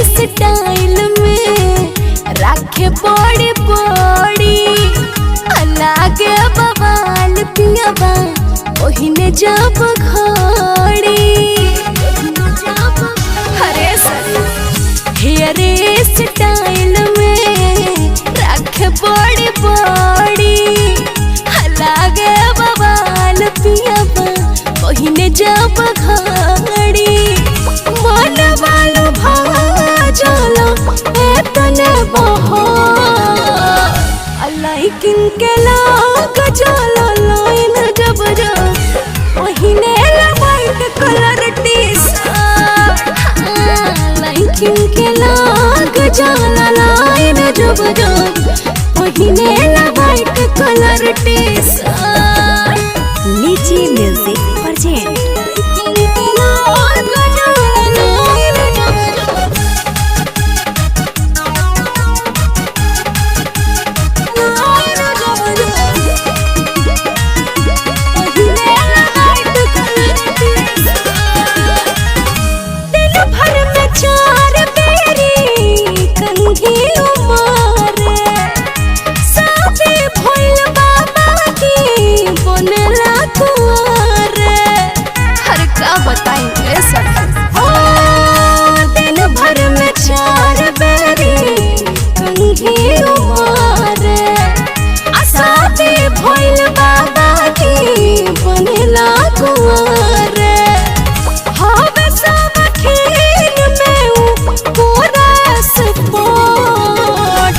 Style में राखे बड़ी बड़ी अलगे बवाल पियाबा ओहिने जब घड़ी हरे हेयर स्टाइल में राखे बड़ी बड़ी अलगे बवाल पियाबा ओहिने जब घड़ी मन वालो चलो एतने बहो लाइकिन के लाग चलो लाइन जब जब ओहिने वाइट कलर टी-शर्ट लाइकिन के लाग चलो लाइन जब जब ओहिने वाइट कलर टी-शर्ट। लीची म्यूजिक प्रेजेंट बताएंगे दिन भर में 4 बेरी कंघी उमारे आसाबी भइल बाबा की बनेला कुंवारे हवे सब खीन में पूरा स्पॉट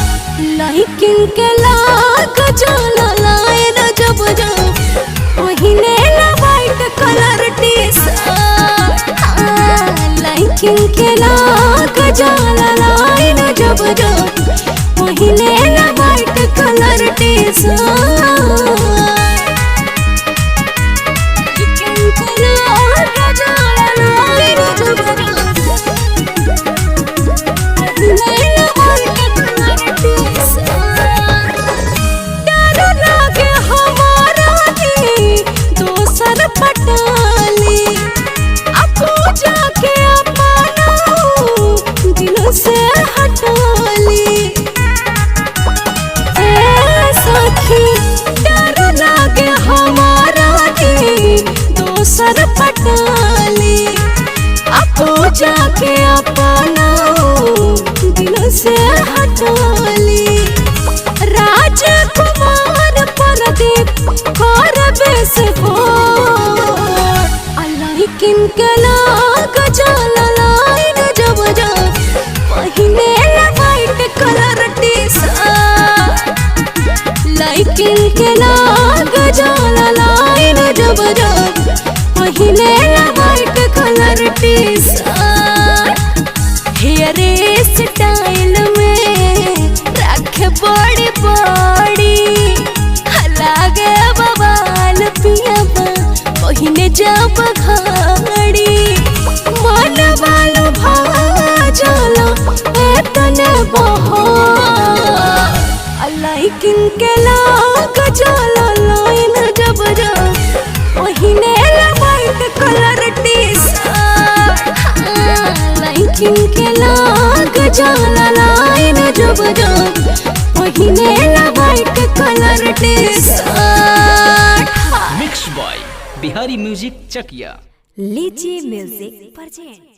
लाइकिन के लाग चला लाइन जब जब ओहिने वाइट कलर लाइकिन के लाग जाला लाइन जब जब ओहिने वाइट कलर टी-शर्ट। डर लागे हमारा दोसर पटाली जाके से हटाली सखी डर लागे हमारा दोसर पटाली आपो जाके अपना दिल से हटाली राजकुमार प्रदीप कर बेस लाइकिन के लाग चला लाइन जब जब ओहिने वाइट कलर टी-शर्ट लाइकिन के लाग चला लाइन जब जब ओहिने white colour t-shirt. Hair style में राखे बड़ी बड़ी अलगे बवाल पियाबा ओहिने जब घड़ी मन वालो चलो एतने बहो लाइकिन के लाग चलो लाइन जब जब ओहिने वाइट कलर टी-शर्ट लाइकिन के लाग चलो लाइन जब जब ओहिने white colour T-shirt. Mix boy Bihari music Chakiya. Litchi music present.